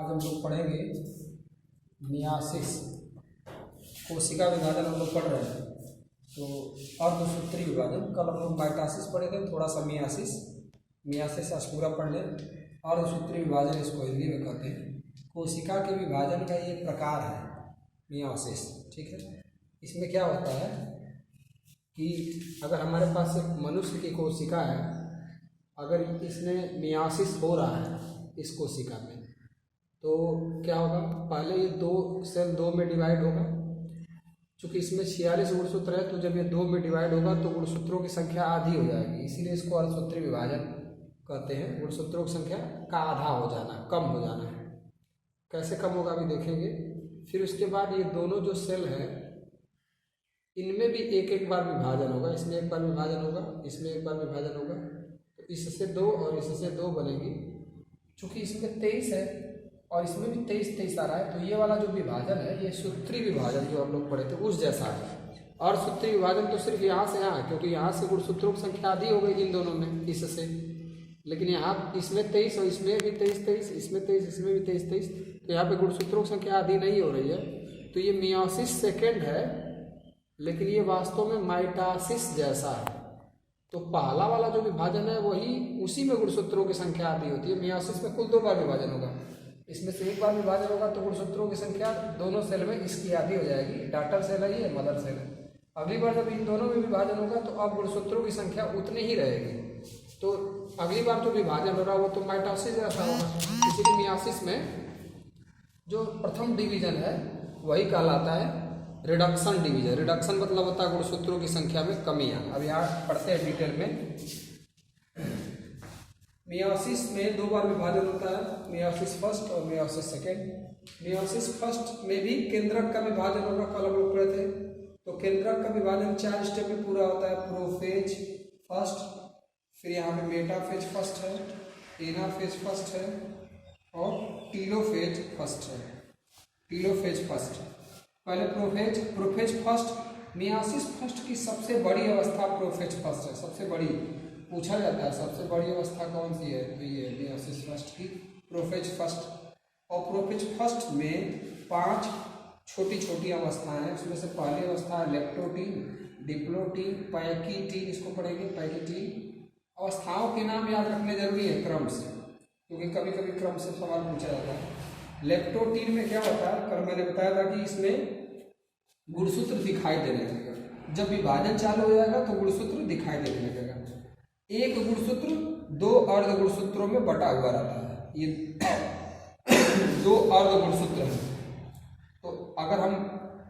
आज हम लोग पढ़ेंगे मियासिस। कोशिका विभाजन हम लोग पढ़ रहे हैं, तो अर्धसूत्री विभाजन। कल हम लोग माइटोसिस पढ़े थे, थोड़ा सा मियासिस आज पूरा पढ़ लें। अर्धसूत्री विभाजन इसको हिंदी में कहते हैं। कोशिका के विभाजन का ये प्रकार है मियासिस, ठीक है। इसमें क्या होता है कि अगर हमारे पास एक मनुष्य की कोशिका है, अगर इसमें मियासिस हो रहा है इस कोशिका में, तो क्या होगा, पहले ये दो सेल दो में डिवाइड होगा। चूँकि इसमें 46 गुणसूत्र है, तो जब ये दो में डिवाइड होगा तो गुणसूत्रों की संख्या आधी हो जाएगी, इसीलिए इसको अर्धसूत्री विभाजन कहते हैं। गुणसूत्रों की संख्या का आधा हो जाना, कम हो जाना है। कैसे कम होगा अभी देखेंगे। फिर उसके बाद ये दोनों जो सेल हैं, इनमें भी एक एक बार विभाजन होगा। इसमें एक बार विभाजन होगा, इसमें एक बार विभाजन होगा, तो इससे दो और इससे दो बनेगी। चूँकि इसमें 23 है और इसमें भी 23 आ रहा है, तो ये वाला जो विभाजन है ये सूत्री विभाजन जो हम लोग पढ़े थे उस जैसा है। और सूत्री विभाजन तो सिर्फ यहाँ से यहाँ, क्योंकि यहाँ से गुणसूत्रों की संख्या आधी हो गई इन दोनों में इससे, लेकिन यहाँ इसमें 23 और इसमें भी 23, इसमें 23, इसमें भी 23, तो यहाँ पे गुणसूत्रों की संख्या आधी नहीं हो रही है। तो ये मियोसिस सेकेंड है, लेकिन ये वास्तव में माइटोसिस जैसा है। तो पहला वाला जो विभाजन है वही, उसी में गुणसूत्रों की संख्या आधी होती है। मियोसिस में कुल 2 बार विभाजन होगा, इसमें से एक बार विभाजन होगा तो गुणसूत्रों की संख्या दोनों सेल में इसकी आधी हो जाएगी। डॉटर सेल है ये, मदर सेल है। अगली बार जब इन दोनों में विभाजन होगा तो अब गुणसूत्रों की संख्या उतनी ही रहेगी। तो अगली बार जो विभाजन हो रहा है वो तो माइटोसिस जैसा होगा। इसीलिए मियोसिस में जो प्रथम डिवीजन है वही कहलाता है रिडक्शन डिवीजन। रिडक्शन मतलब होता है गुणसूत्रों की संख्या में कमी आना। अब यहाँ पढ़ते हैं डिटेल में। मियोसिस में 2 बार विभाजन होता है, मियोसिस फर्स्ट और मियोसिस सेकेंड। मियोसिस फर्स्ट में भी केंद्रक का विभाजन होगा, कल हम लोग पढ़े थे। तो केंद्रक का विभाजन 4 स्टेप में पूरा होता है। प्रोफेज फर्स्ट, फिर यहाँ पे मेटाफेज फर्स्ट है, एनाफेज फर्स्ट है और टीलोफेज फर्स्ट है। टीलोफेज फर्स्ट पहले प्रोफेज फर्स्ट। मियोसिस फर्स्ट की सबसे बड़ी अवस्था प्रोफेज फर्स्ट है। सबसे बड़ी पूछा जाता है सबसे बड़ी अवस्था कौन सी है, तो ये मियोसिस फर्स्ट की प्रोफेज फर्स्ट। और प्रोफेज फर्स्ट में 5 छोटी छोटी अवस्थाएं हैं। उसमें से पहली अवस्था है लेप्टोटीन, डिप्लोटीन, पैकीटीन, इसको पढ़ेंगे पैकीटीन। अवस्थाओं के नाम याद रखने जरूरी है क्रम से, क्योंकि कभी कभी क्रम से सवाल पूछा जाता है। लेप्टोटीन में क्या होता है, कल मैंने बताया था कि इसमें गुणसूत्र दिखाई देने लगेगा। जब विभाजन चालू हो जाएगा तो गुणसूत्र दिखाई देने लगेगा। एक गुणसूत्र 2 अर्ध गुणसूत्रों में बटा हुआ रहता है। ये 2 अर्ध गुणसूत्र है। तो अगर हम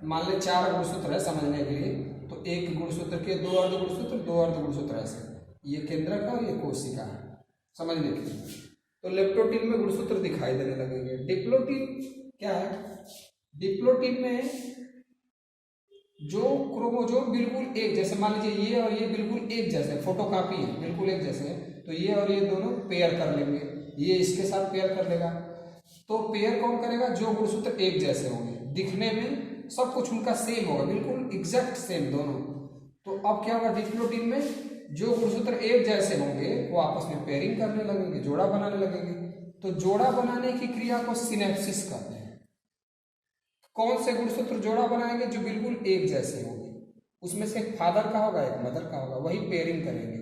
मान लें 4 गुणसूत्र है समझने के लिए, तो एक गुणसूत्र के 2 अर्ध गुणसूत्र, 2 अर्ध गुणसूत्र ऐसे। ये केंद्रक है और ये कोशिका है समझने के लिए। तो लेप्टोटीन में गुणसूत्र दिखाई देने लगेंगे। डिप्लोटीन क्या है, डिप्लोटीन में जो क्रोमोजोम बिल्कुल एक जैसे, मान लीजिए ये और ये बिल्कुल एक जैसे, फोटोकॉपी है, बिल्कुल एक जैसे है, तो ये और ये दोनों पेयर कर लेंगे। ये इसके साथ पेयर कर लेगा। तो पेयर कौन करेगा, जो गुणसूत्र एक जैसे होंगे, दिखने में सब कुछ उनका सेम होगा, बिल्कुल एग्जैक्ट सेम दोनों। तो अब क्या होगा, डिप्लोटीन में जो गुणसूत्र एक जैसे होंगे वो आपस में पेयरिंग करने लगेंगे, जोड़ा बनाने लगेंगे। तो जोड़ा बनाने की क्रिया को सिनेप्सिस कहते हैं। कौन से गुणसूत्र जोड़ा बनाएंगे, जो बिल्कुल एक जैसे होंगे, उसमें से एक फादर का होगा एक मदर का होगा, वही पेयरिंग करेंगे।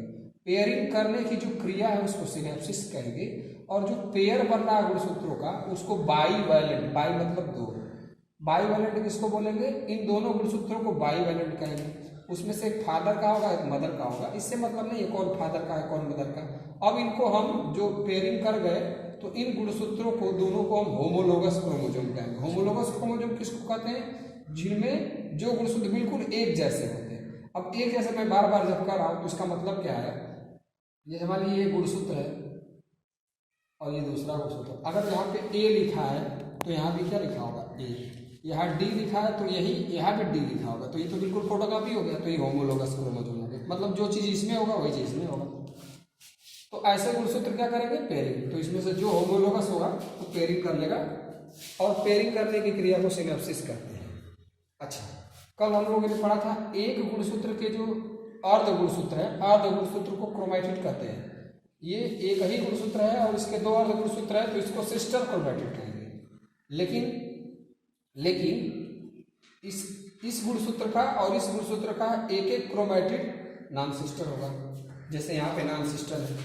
पेयरिंग करने की जो क्रिया है उसको सिनेप्सिस कहेंगे। और जो पेयर बन रहा है गुणसूत्रों का उसको बाईवैलेंट, बाई मतलब 2, बाईवैलेंट किसको बोलेंगे, इन दोनों गुणसूत्रों को बाईवैलेंट कहेंगे। उसमें से एक फादर का होगा एक मदर का होगा। इससे मतलब नहीं है कौन फादर का है कौन मदर का। अब इनको हम जो पेयरिंग कर गए तो इन गुणसूत्रों को दोनों को हम होमोलोगस क्रोमोसोम कहेंगे। होमोलोगस क्रोमोसोम किसको कहते हैं, जिनमें जो गुणसूत्र बिल्कुल एक जैसे होते हैं। अब एक जैसे मैं बार बार जब कर रहा हूँ तो इसका मतलब क्या है, जैसे मान लीजिए ये गुणसूत्र है और ये दूसरा गुणसूत्र। अगर यहाँ पे ए लिखा है तो यहाँ भी क्या लिखा होगा, ए। यहाँ डी लिखा है तो यही यहाँ पे डी लिखा होगा, तो ये तो बिल्कुल फोटोकॉपी हो गया। तो ये होमोलोगस क्रोमोसोम हो गया, मतलब जो चीज़ इसमें होगा वही चीज़ इसमें होगा। तो ऐसे गुणसूत्र क्या करेंगे, पेयरिंग। तो इसमें से जो होमोलोगस होगा वो पेयरिंग कर लेगा, और पेयरिंग करने की क्रिया को सिनेप्सिस कहते हैं। अच्छा, कल हम लोगों ने पढ़ा था एक गुणसूत्र के जो अर्ध गुणसूत्र है, अर्ध गुणसूत्र को क्रोमैटिड कहते हैं। ये एक ही गुणसूत्र है और इसके 2 अर्ध गुणसूत्र है, तो इसको सिस्टर क्रोमैटिड कहेंगे। लेकिन लेकिन इस गुणसूत्र का और इस गुणसूत्र का एक एक क्रोमैटिड नॉन सिस्टर होगा। जैसे यहाँ पे नॉन सिस्टर है,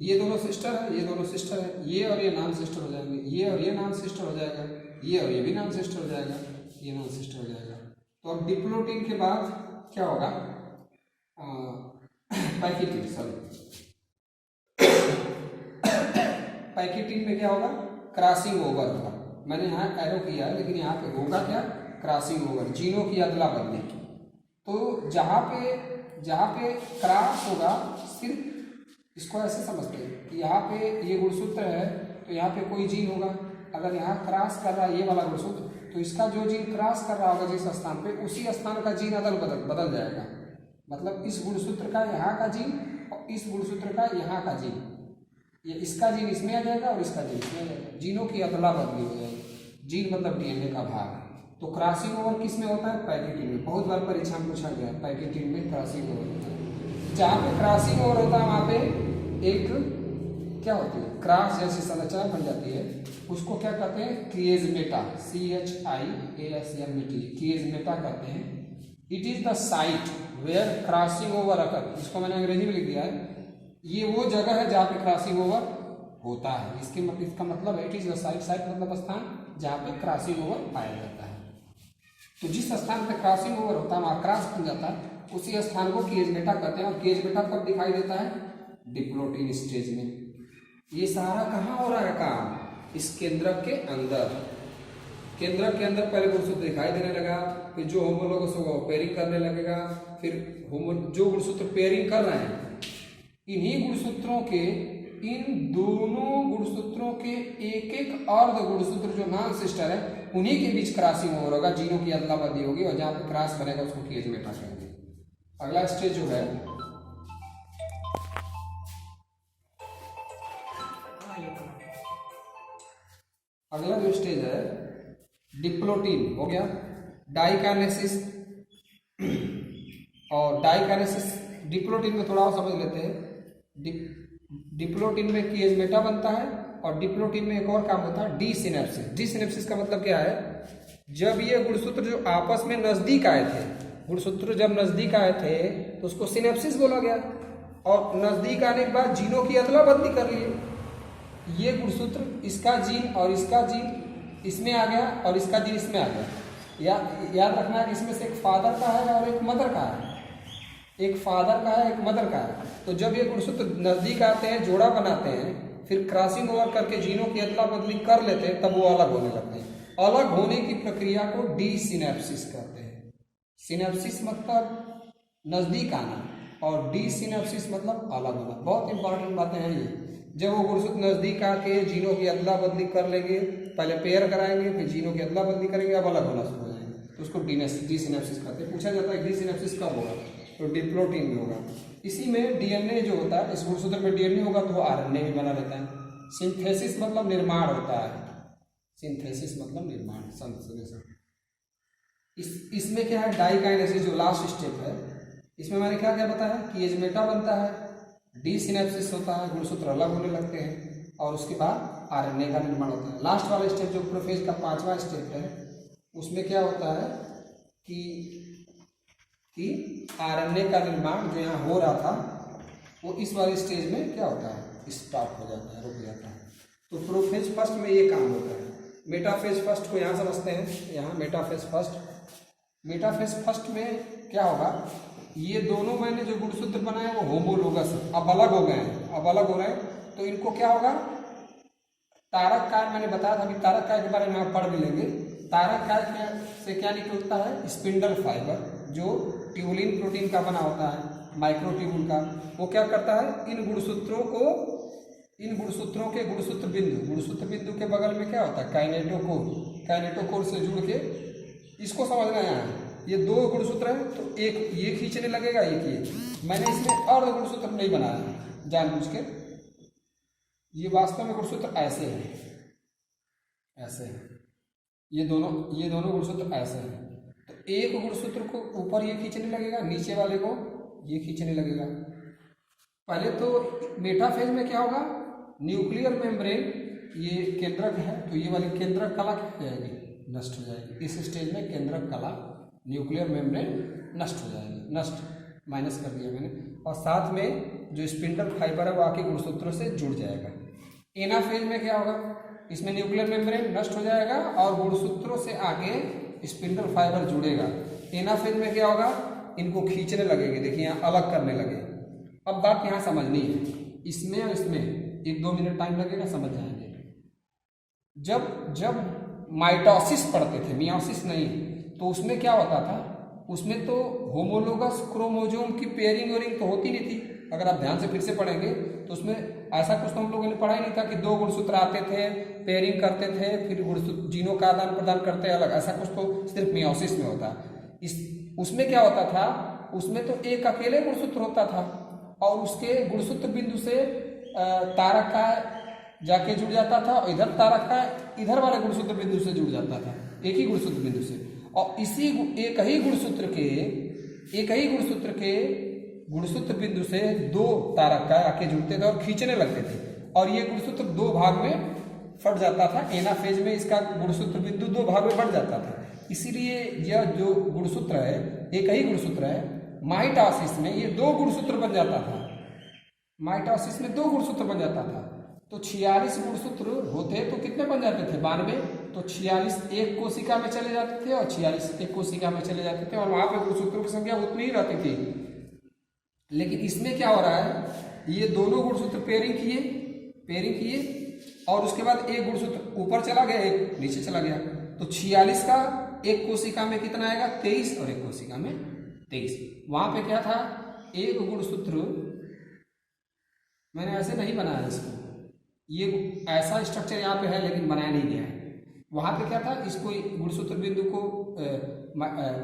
ये दोनों सिस्टर है, ये दोनों सिस्टर है, ये और ये नॉन सिस्टर हो जाएंगे, ये और ये नॉन सिस्टर हो जाएगा, ये और ये भी नॉन सिस्टर हो जाएगा, ये नॉन सिस्टर हो जाएगा। तो अब डिप्लोटीन के बाद क्या होगा, पैकिटीन, सॉरी पैकिटीन में क्या होगा, क्रॉसिंग ओवर होगा। मैंने यहाँ एरो किया है, लेकिन यहाँ पे होगा क्या, क्रॉसिंग ओवर, जीनों की अदला बदली। तो जहाँ पे क्रॉस होगा, सिर्फ इसको ऐसे समझते हैं कि यहाँ पे ये गुणसूत्र है तो यहाँ पे कोई जीन होगा। अगर यहाँ क्रॉस कर रहा है ये वाला गुणसूत्र, तो इसका जो जीन क्रॉस कर रहा होगा जिस स्थान पे, उसी स्थान का जीन बदल जाएगा। मतलब इस गुणसूत्र का यहाँ का जीन और इस गुणसूत्र का यहाँ का जीन, ये इसका जीन इसमें आ जाएगा और इसका जीन इसमें आ जाएगा। जीनों की अदला बदली हो जाएगी। जीन मतलब डीएनए का भाग। तो क्रॉसिंग ओवर किस में होता है, पैकिटीन में। बहुत बार परीक्षा में पूछा गया, पैकिटीन में क्रॉसिंग ओवर होता है। जहाँ पे क्रॉसिंग ओवर होता है वहाँ पे एक क्या होती है, क्रॉस जैसी संरचना बन जाती है, उसको क्या कहते हैं, क्रिएजमेटा, CHIASMET, क्रिएजमेटा कहते हैं। It is the site where crossing over अकर, इसको मैंने अंग्रेजी में लिख दिया है, ये वो जगह है जहाँ पे क्रॉसिंग ओवर होता है। इसका मतलब it is the site, site मतलब स्थान जहाँ पे क्रॉसिंग ओवर पाया जाता है। तो जिस स्थान पे क्रॉसिंग ओवर होता है वहाँ क्रॉस बन जाता है, उसी स्थान को क्रिएजमेटा कहते हैं। और क्रिएजमेटा कब दिखाई देता है, डिप्लोटीन स्टेज में। ये सारा कहाँ हो रहा है काम, इस केंद्रक के अंदर। केंद्रक के अंदर पहले गुणसूत्र दिखाई देने लगा, फिर जो होमोलोगस होगा वो पेयरिंग करने लगेगा, फिर जो गुणसूत्र पेयरिंग कर रहे हैं, इन्हीं गुणसूत्रों के, इन दोनों गुणसूत्रों के एक एक अर्ध गुणसूत्र जो नॉन सिस्टर है, उन्हीं के बीच क्रॉसिंग ओवर होगा, जीनों की अदला बदली होगी, और जहाँ पे क्रॉस बनेगा उसको क्रिएजमेटा कहेंगे। अगला स्टेज जो है, अगला जो स्टेज है डिप्लोटीन हो गया, डाइकाइनेसिस। और डाइकाइनेसिस डिप्लोटीन में थोड़ा और समझ लेते हैं। डिप्लोटीन में क्रिएजमेटा बनता है, और डिप्लोटीन में एक और काम होता है, डी सिनेप्सिस। डी सिनेप्सिस का मतलब क्या है, जब ये गुणसूत्र जो आपस में नजदीक आए थे, गुणसूत्र जब नजदीक आए थे तो उसको सिनेप्सिस बोला गया, और नजदीक आने के बाद जीनों की अदला बदली कर लिए। ये गुणसूत्र, इसका जीन और इसका जीन इसमें आ गया और इसका जीन इसमें आ गया। याद रखना है कि इसमें से एक फादर का है और एक मदर का है, एक फादर का है एक मदर का है। तो जब ये गुणसूत्र नजदीक आते हैं, जोड़ा बनाते हैं, फिर क्रॉसिंग ओवर करके जीनों की अदला बदली कर लेते हैं, तब वो अलग होने लगते हैं। अलग होने की प्रक्रिया को डी सिनेप्सिस कहते हैं। सिनेप्सिस मतलब नजदीक आना, और डी सिनेप्सिस मतलब अलग होना। बहुत इंपॉर्टेंट बातें हैं ये। जब वो गुणसूत्र नजदीक आके जीनों की अदला बदली कर लेंगे, पहले पेयर कराएंगे, फिर जीनों की अदला बदली करेंगे, अब अलग होना शुरू हो जाएंगे, तो उसको डी सिनेप्सिस कहते हैं। पूछा जाता है डी सिनेप्सिस कब होगा, तो डिप्लोटीन में होगा। इसी में डीएनए जो होता है, इस गुणसूत्र में डीएनए होगा तो आरएनए भी बना लेता है। सिंथेसिस मतलब निर्माण होता है, सिंथेसिस मतलब निर्माण, संश्लेषण। इसमें क्या है, डाइकाइनेसिस जो लास्ट स्टेप है, इसमें मैंने क्या क्या बताया, क्रिएजमेटा बनता है, डी सिनेप्सिस होता है, गुणसूत्र अलग होने लगते हैं, और उसके बाद आरएनए का निर्माण होता है। लास्ट वाला स्टेप जो प्रोफेज का 5वां स्टेप है, उसमें क्या होता है कि आरएनए का निर्माण जो यहाँ हो रहा था, वो इस वाले स्टेज में क्या होता है, स्टॉप हो जाता है, रुक जाता है। तो प्रोफेज फर्स्ट में ये काम होता है। मेटाफेज फर्स्ट को यहाँ समझते हैं, यहाँ मेटाफेज फर्स्ट। मेटाफेज फर्स्ट में क्या होगा, ये दोनों मैंने जो गुणसूत्र बनाए वो होमोलोगस अब अलग हो गए हैं, अब अलग हो रहे हैं, तो इनको क्या होगा, तारक काय मैंने बताया था, अभी तारक काय के बारे में आप पढ़ भी लेंगे। तारक काय से क्या निकलता है, स्पिंडल फाइबर, जो ट्यूबुलिन प्रोटीन का बना होता है, माइक्रोट्यूबुल का। वो क्या करता है, इन गुणसूत्रों के गुणसूत्र बिंदु के बगल में क्या होता है, काइनेटोकोर से जुड़ के, इसको समझना है। ये दो गुणसूत्र हैं, तो एक ये खींचने लगेगा, एक ये। मैंने इसमें अर्ध गुणसूत्र नहीं बनाया जानबूझ के, ये वास्तव में गुणसूत्र ऐसे हैं, ऐसे हैं, ये दोनों गुणसूत्र ऐसे हैं। तो एक गुणसूत्र को ऊपर ये खींचने लगेगा, नीचे वाले को ये खींचने लगेगा। पहले तो मेटाफेज में क्या होगा, न्यूक्लियर मेम्ब्रेन ये केंद्रक है तो ये वाली केंद्रक कला क्या हो जाएगी, नष्ट हो जाएगी। इस स्टेज में केंद्रक कला न्यूक्लियर मेम्ब्रेन नष्ट हो जाएगी, नष्ट माइनस कर दिया मैंने। और साथ में जो स्पिंडल फाइबर है वो आके गुणसूत्रों से जुड़ जाएगा। एनाफेज में क्या होगा, इसमें न्यूक्लियर मेम्ब्रेन नष्ट हो जाएगा और गुणसूत्रों से आगे स्पिंडल फाइबर जुड़ेगा। एनाफेज में क्या होगा, इनको खींचने लगेंगे, देखिए यहाँ अलग करने लगे। अब बात यहाँ समझनी है, इसमें और इसमें 1-2 मिनट टाइम लगेगा, समझ जाएंगे। जब माइटोसिस पढ़ते थे, मियोसिस नहीं, तो उसमें क्या होता था, उसमें तो होमोलोगस क्रोमोजोम की पेयरिंग वेयरिंग तो होती नहीं थी। अगर आप ध्यान से फिर से पढ़ेंगे तो उसमें ऐसा कुछ तो हम लोगों ने पढ़ा ही नहीं था कि 2 गुणसूत्र आते थे, पेयरिंग करते थे, फिर गुणसूत्र जीनों का आदान प्रदान करते अलग, ऐसा कुछ तो सिर्फ मियोसिस में होता। उसमें क्या होता था, उसमें तो एक अकेले गुणसूत्र होता था और उसके गुणसूत्र बिंदु से तारक का जाके जुड़ जाता था और इधर तारक का इधर वाले गुणसूत्र बिंदु से जुड़ जाता था, एक ही गुणसूत्र बिंदु से। और इसी एक ही गुणसूत्र के गुणसूत्र बिंदु से 2 तारक का आके जुड़ते थे और खींचने लगते थे और ये गुणसूत्र 2 भाग में फट जाता था। एनाफेज में इसका गुणसूत्र बिंदु 2 भाग में बढ़ जाता था। इसीलिए यह जो गुणसूत्र है, एक ही गुणसूत्र है। माइटोसिस में ये 2 गुणसूत्र बन जाता था, माइटोसिस में 2 गुणसूत्र बन जाता था। तो 46 गुणसूत्र होते तो कितने बन जाते थे, 92। तो 46 एक कोशिका में चले जाते थे और 46 एक कोशिका में चले जाते थे और वहां पे गुणसूत्रों की संख्या उतनी ही रहती थी। लेकिन इसमें क्या हो रहा है, ये दोनों गुणसूत्र पेयरिंग किए और उसके बाद एक गुणसूत्र ऊपर चला गया, एक नीचे चला गया। तो 46 का एक कोशिका में कितना आएगा, 23, और एक कोशिका में 23। वहां पे क्या था, एक गुणसूत्र, मैंने ऐसे नहीं बनाया इसको, ये ऐसा स्ट्रक्चर यहाँ पे है लेकिन बनाया नहीं गया है। वहां पे क्या था, इसको गुणसूत्र बिंदु को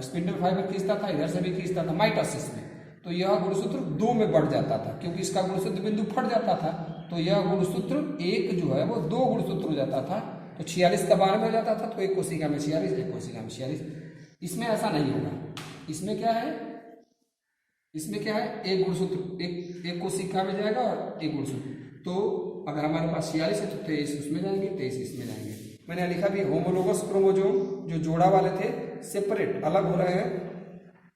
स्पिंडल फाइबर खींचता था, इधर से भी खींचता था माइटोसिस में। तो यह गुणसूत्र 2 में बढ़ जाता था क्योंकि इसका गुणसूत्र बिंदु फट जाता था। तो यह गुणसूत्र एक जो है वो 2 गुणसूत्र हो जाता था। तो 46 का 12 में हो जाता था, तो एक कोशिका में 46, एक कोशिका में 46। इसमें ऐसा नहीं होगा। इसमें क्या है, एक गुणसूत्र एक कोशिका में जाएगा और एक गुणसूत्र। तो अगर हमारे पास 46 है तो 23 उसमें जाएंगे, 23 इसमें जाएंगे। मैंने लिखा भी होमोलोगस क्रोमोजोम जो जोड़ा वाले थे सेपरेट अलग हो रहे हैं,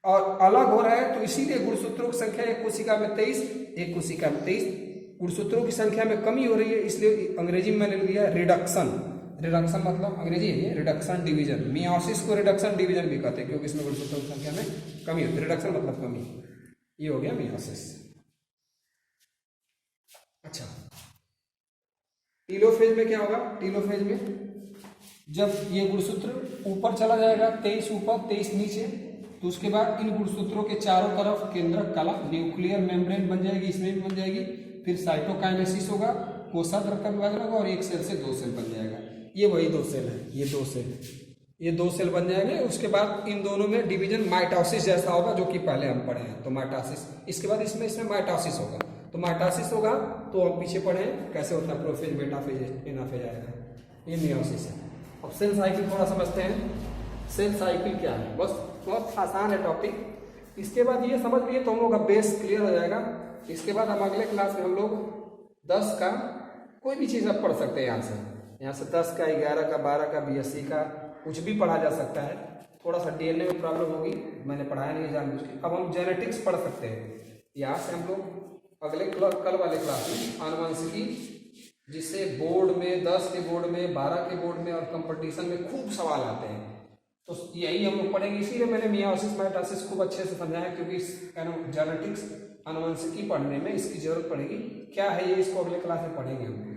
और अलग हो रहे हैं तो इसीलिए गुणसूत्रों की संख्या एक कोशिका में 23, एक कोशिका में 23। गुणसूत्रों की संख्या में कमी हो रही है, इसलिए अंग्रेजी में मैंने लिया रिडक्शन। रिडक्शन मतलब अंग्रेजी है रिडक्शन डिवीजन। मियोसिस को रिडक्शन डिवीजन भी कहते हैं क्योंकि इसमें गुणसूत्रों की संख्या में कमी होती है। रिडक्शन मतलब कमी, ये हो गया मियोसिस। अच्छा, टीलोफेज में क्या होगा, टीलोफेज में जब ये गुणसूत्र ऊपर चला जाएगा, 23 ऊपर 23 नीचे, तो उसके बाद इन गुणसूत्रों के चारों तरफ केंद्रक कला न्यूक्लियर मेम्ब्रेन बन जाएगी, इसमें भी बन जाएगी। फिर साइटोकाइनेसिस होगा, कोशाद्रव का विभाजन होगा और एक सेल से 2 सेल बन जाएगा। ये वही 2 सेल है, ये 2 सेल बन जाएंगे। उसके बाद इन दोनों में डिवीजन माइटोसिस जैसा होगा जो कि पहले हम पढ़े हैं। तो माइटोसिस, इसके बाद इसमें माइटोसिस होगा। तो माइटोसिस होगा तो हम पीछे पढ़े कैसे होता है, प्रोफेज, मेटाफेज, एनाफेज आएगा। ये मियोसिस है। अब सेल साइकिल थोड़ा समझते हैं। सेल साइकिल क्या है, बस बहुत आसान है टॉपिक। इसके बाद ये समझ लिए तो हम लोग का बेस क्लियर हो जाएगा। इसके बाद हम अगले क्लास में हम लोग 10 का कोई भी चीज़ आप पढ़ सकते हैं। यहाँ से 10 का, 11 का, 12 का, BSc का कुछ भी पढ़ा जा सकता है। थोड़ा सा DNA में प्रॉब्लम होगी, मैंने पढ़ाया नहीं जानबूझ के। अब हम जेनेटिक्स पढ़ सकते हैं। यहाँ से हम लोग अगले कल वाले क्लास में आनुवंशिकी, जिससे बोर्ड में 10 के बोर्ड में, 12 के बोर्ड में और कंपटीशन में खूब सवाल आते हैं। तो यही हम लोग पढ़ेंगे। इसीलिए मैंने मियोसिस माइटोसिस खूब अच्छे से समझाया क्योंकि जेनेटिक्स आनुवंशिकी पढ़ने में इसकी जरूरत पड़ेगी। क्या है ये, इसको अगले क्लास में पढ़ेंगे हम।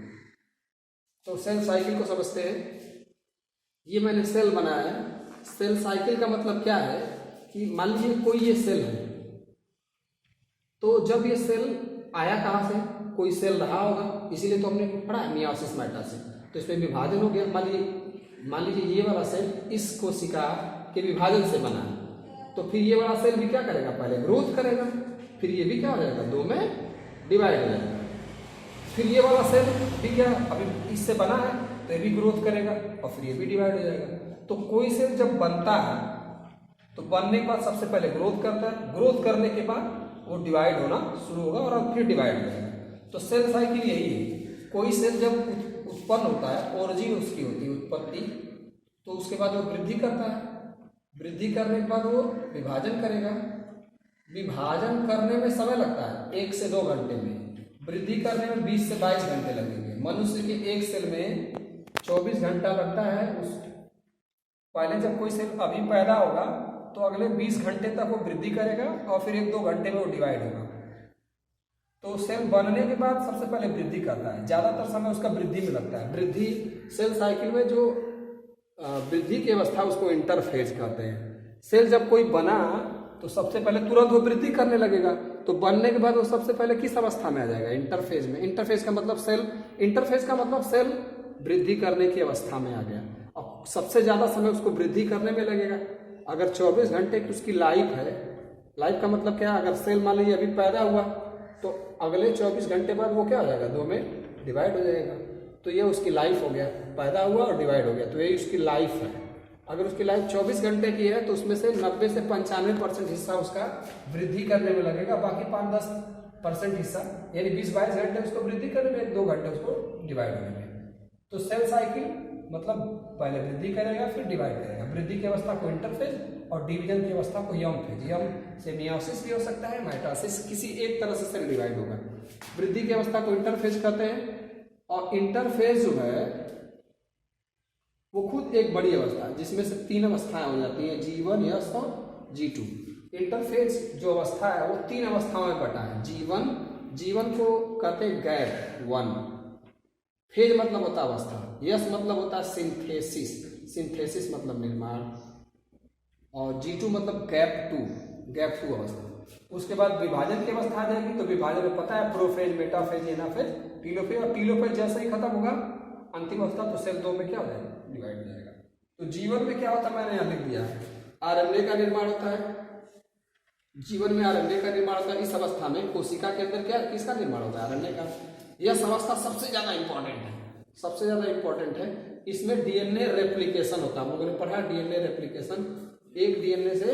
तो सेल साइकिल को समझते हैं। ये मैंने सेल बनाया है। सेल साइकिल का मतलब क्या है कि मान लीजिए कोई ये सेल है, तो जब ये सेल आया कहाँ से, कोई सेल रहा होगा, इसीलिए तो हमने पढ़ा है मियोसिस माइटोसिस। तो इसमें विभाजन हो गया। मान लीजिए ये वाला सेल इस कोशिका के विभाजन से बना है, तो फिर ये वाला सेल भी क्या करेगा, पहले ग्रोथ करेगा, फिर ये भी क्या हो जाएगा, 2 में डिवाइड हो जाएगा। फिर ये वाला सेल भी क्या, अभी इससे बना है तो ये भी ग्रोथ करेगा और फिर ये भी डिवाइड हो जाएगा। तो कोई सेल जब बनता है तो बनने के बाद सबसे पहले ग्रोथ करता है, ग्रोथ करने के बाद वो डिवाइड होना शुरू होगा और अब फिर डिवाइड हो जाएगा। तो सेल साइकिल यही है। कोई सेल जब उत्पन्न होता है, ओरिजिन उसकी होती है उत्पत्ति, तो उसके बाद वो वृद्धि करता है। वृद्धि करने के बाद वो विभाजन करेगा। विभाजन करने में समय लगता है 1 से 2 घंटे में, वृद्धि करने में 20 से 22 घंटे लगेंगे। मनुष्य के एक सेल में 24 घंटा लगता है। उस पहले जब कोई सेल अभी पैदा होगा तो अगले 20 घंटे तक वो वृद्धि करेगा और फिर 1-2 घंटे में वो डिवाइड होगा। तो सेल बनने के बाद सबसे पहले वृद्धि करता है, ज़्यादातर समय उसका वृद्धि में लगता है। वृद्धि सेल साइकिल में जो वृद्धि की अवस्था उसको इंटरफेज कहते हैं। सेल जब कोई बना तो सबसे पहले तुरंत वो वृद्धि करने लगेगा, तो बनने के बाद वो सबसे पहले किस अवस्था में आ जाएगा? इंटरफेज में। इंटरफेज का मतलब सेल, इंटरफेज का मतलब सेल वृद्धि करने की अवस्था में आ गया और सबसे ज़्यादा समय उसको वृद्धि करने में लगेगा। अगर 24 घंटे की उसकी लाइफ है, लाइफ का मतलब क्या? अगर सेल मान लीजिए अभी पैदा हुआ तो अगले 24 घंटे बाद वो क्या हो जाएगा? 2 में डिवाइड हो जाएगा। तो ये उसकी लाइफ हो गया, पैदा हुआ और डिवाइड हो गया, तो ये उसकी लाइफ है। अगर उसकी लाइफ 24 घंटे की है तो उसमें से 90 से 95% हिस्सा उसका वृद्धि करने में लगेगा, बाकी 5-10% हिस्सा यानी 20-22 घंटे उसको वृद्धि करने में, 2 घंटे उसको डिवाइड होने में। तो सेल साइकिल मतलब पहले वृद्धि करेगा फिर डिवाइड करेगा। वृद्धि की अवस्था को इंटरफेज और डिवीजन की अवस्था को यम फेज। यम से मियोसिस भी हो सकता है, माइटोसिस, किसी एक तरह से सेल डिवाइड होगा। वृद्धि की अवस्था को इंटरफेज कहते हैं और इंटरफेज जो है वो खुद एक बड़ी अवस्था है जिसमें से 3 अवस्थाएं हो जाती हैं, G1, S और G2। इंटरफेज जो अवस्था है वो 3 अवस्थाओं में बटा है। G1 को कहते हैं गैप 1, फेज मतलब होता है अवस्था, यस मतलब होता है सिंथेसिस, सिंथेसिस मतलब निर्माण, और G2 मतलब गैप 2 अवस्था। उसके बाद विभाजन की अवस्था आ जाएगी, तो विभाजन में पता है प्रोफेज, मेटाफेज, एनाफेज, टीलोफेज, और टीलोफेज जैसे ही खत्म होगा अंतिम अवस्था तो सेल 2 में क्या हो जाएगा? डिवाइड हो जाएगा। तो जीवन में क्या होता है? मैंने यहाँ लिख दिया है, आरएनए का निर्माण होता है। जीवन में आरएनए का निर्माण होता है। इस अवस्था में कोशिका के अंदर क्या किसका निर्माण होता है? आरएनए का। यह अवस्था सबसे ज्यादा इंपॉर्टेंट है, सबसे ज्यादा इंपॉर्टेंट है। इसमें डीएनए रेप्लिकेशन होता है। हम लोगों ने पढ़ा डीएनए रेप्लिकेशन, एक डीएनए से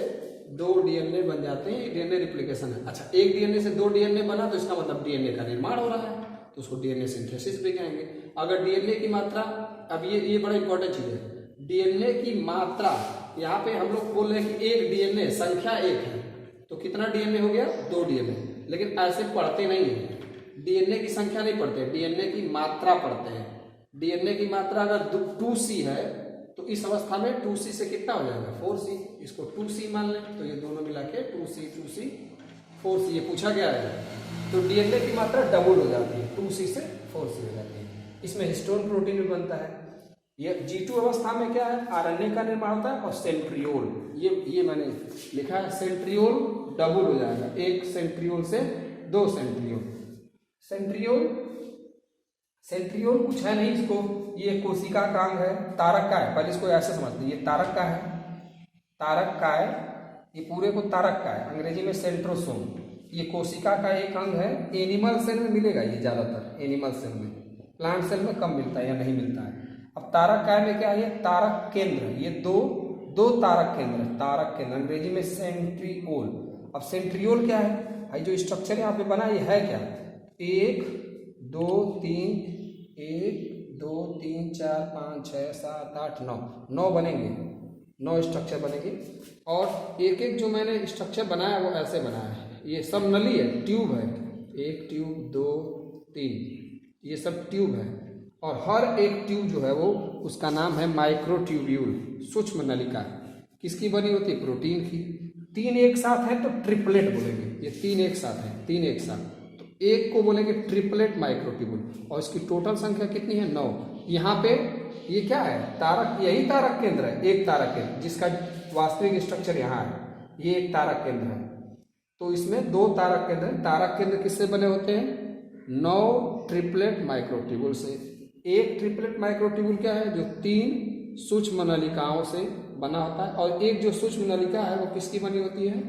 2 डीएनए बन जाते हैं, डीएनए रेप्लिकेशन है। अच्छा, एक डीएनए से 2 डीएनए बना तो इसका मतलब डीएनए का निर्माण हो रहा है, तो उसको डीएनए सिंथेसिस भी कहेंगे। अगर डीएनए की मात्रा, अब ये बड़ा इंपॉर्टेंट चीज है, डीएनए की मात्रा, यहाँ पे हम लोग बोल रहे हैं कि एक डीएनए संख्या 1 है, तो कितना डीएनए हो गया? 2 डीएनए। लेकिन ऐसे पढ़ते नहीं है, डीएनए की संख्या नहीं पढ़ते, डीएनए की मात्रा पढ़ते हैं। डीएनए की मात्रा अगर 2C है तो इस अवस्था में 2C से कितना हो जाएगा? 4C। इसको 2C मान लें तो ये दोनों मिला के 2C 4C, ये पूछा गया है। तो डीएनए की मात्रा डबल हो जाती है, 2C से 4C हो जाती है। इसमें हिस्टोन प्रोटीन भी बनता है। ये G2 अवस्था में क्या है? आरएनए का निर्माण होता है और सेंट्रियोल, ये मैंने लिखा है, सेंट्रियोल डबल हो जाएगा, 1 सेंट्रियोल से 2 सेंट्रियोल। सेंट्रियोल कुछ है नहीं, इसको ये कोशिका का अंग है, तारक का है। पहले इसको ऐसे समझते, ये तारक का है, तारक का है, ये पूरे को तारक का है, अंग्रेजी में सेंट्रोसोम। ये कोशिका का एक अंग है। एनिमल सेल में मिलेगा ये ज्यादातर, एनिमल सेल में, प्लांट सेल में कम मिलता है या नहीं मिलता है। अब तारक काय में क्या है? तारक केंद्र, ये दो तारक केंद्र, तारक केंद्र अंग्रेजी में सेंट्रियोल। अब सेंट्रियोल क्या है? जो स्ट्रक्चर यहाँ पे बना ये है क्या? 1 2 3 1 2 3 4 5 6 7 8 9 बनेंगे, 9 स्ट्रक्चर बनेंगे। और एक एक जो मैंने स्ट्रक्चर बनाया वो ऐसे बनाया है, ये सब नली है, ट्यूब है, 1 ट्यूब 2 3, ये सब ट्यूब है। और हर एक ट्यूब जो है वो उसका नाम है माइक्रोट्यूब्यूल, सूक्ष्म नलिका। किसकी बनी होती है? प्रोटीन की। 3 एक साथ है तो ट्रिपलेट बोलेंगे, ये 3 एक साथ है, 3 एक साथ, तो एक को बोलेंगे ट्रिपलेट माइक्रोट्यूब्यूल। और इसकी टोटल संख्या कितनी है? 9। यहाँ पे ये क्या है? तारक, यही तारक केंद्र है, एक तारक केंद्र जिसका वास्तविक स्ट्रक्चर यहाँ है, ये एक तारक केंद्र है। तो इसमें 2 तारक केंद्र है। तारक केंद्र किससे बने होते हैं? 9 ट्रिपलेट माइक्रोट्यूब्यूल से। एक ट्रिपलेट माइक्रोट्यूब्यूल क्या है? जो 3 सूक्ष्म नलिकाओं से बना होता है। और एक जो सूक्ष्म नलिका है वो किसकी बनी होती है?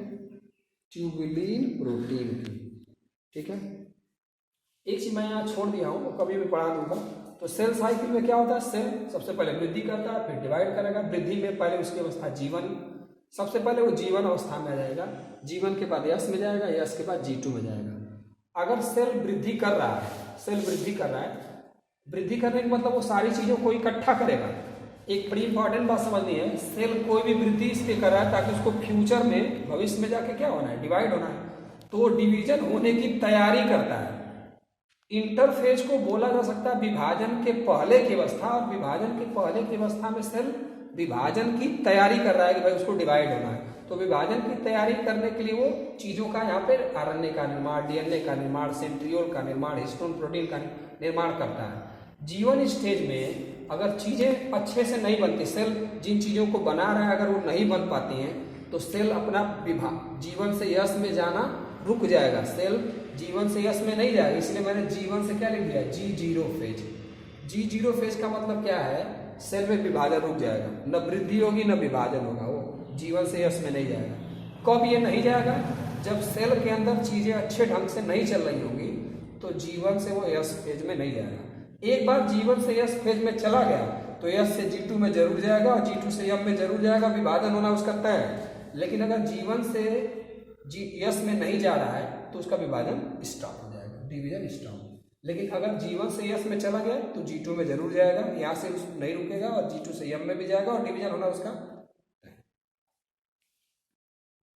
ट्यूबुलिन प्रोटीन की। ठीक है, एक चीज मैं यहाँ छोड़ दिया हूँ, वो कभी भी पढ़ा दूंगा। तो सेल साइकिल में क्या होता है? सेल सबसे पहले वृद्धि करता है, फिर डिवाइड करेगा। वृद्धि में पहले उसकी अवस्था जीवन, सबसे पहले वो जीवन अवस्था में आ जाएगा, जीवन के बाद यश में जाएगा, यश के बाद G2 में जाएगा। अगर सेल वृद्धि कर रहा है, सेल वृद्धि कर रहा है वृद्धि करने का मतलब वो सारी चीजों को इकट्ठा करेगा। एक बड़ी इंपॉर्टेंट बात समझनी है, सेल कोई भी वृद्धि इसलिए कर रहा है ताकि उसको फ्यूचर में, भविष्य में जाके क्या होना है, डिवाइड होना है। तो डिवीजन होने की तैयारी करता है। इंटरफेज को बोला जा सकता है विभाजन के पहले की अवस्था, और विभाजन के पहले की अवस्था में सेल विभाजन की तैयारी कर रहा है कि भाई उसको डिवाइड होना है। तो विभाजन की तैयारी करने के लिए वो चीजों का यहाँ पे आरएनए का निर्माण, डीएनए का निर्माण, सेंट्रियोल का निर्माण, हिस्टोन प्रोटीन का निर्माण करता है। जीवन स्टेज में अगर चीजें अच्छे से नहीं बनती, सेल जिन चीजों को बना रहा है अगर वो नहीं बन पाती हैं, तो सेल अपना जीवन से यश में जाना रुक जाएगा। सेल जीवन से यश में नहीं जाएगा। इसलिए मैंने जीवन से क्या लिख दिया, G0 फेज। G0 फेज का मतलब क्या है, सेल में विभाजन रुक जाएगा, न वृद्धि होगी न विभाजन होगा, वो जीवन से यश में नहीं जाएगा। कब ये नहीं जाएगा, जब सेल के अंदर चीजें अच्छे ढंग से नहीं चल रही होंगी, तो जीवन से वो यश फेज में नहीं जाएगा। एक बार जीवन से यश फेज में चला गया तो यश से G2 में जरूर जाएगा, और G2 से यम में जरूर जाएगा, विभाजन होना उसका तय है। लेकिन अगर जीवन से यश में नहीं जा रहा है तो उसका विभाजन स्टॉप हो जाएगा, डिवीजन स्टॉप। लेकिन अगर जीवन से यश में चला गया तो G2 में जरूर जाएगा, यहाँ से नहीं रुकेगा, और G2 से यम में भी जाएगा, और डिवीजन होना उसका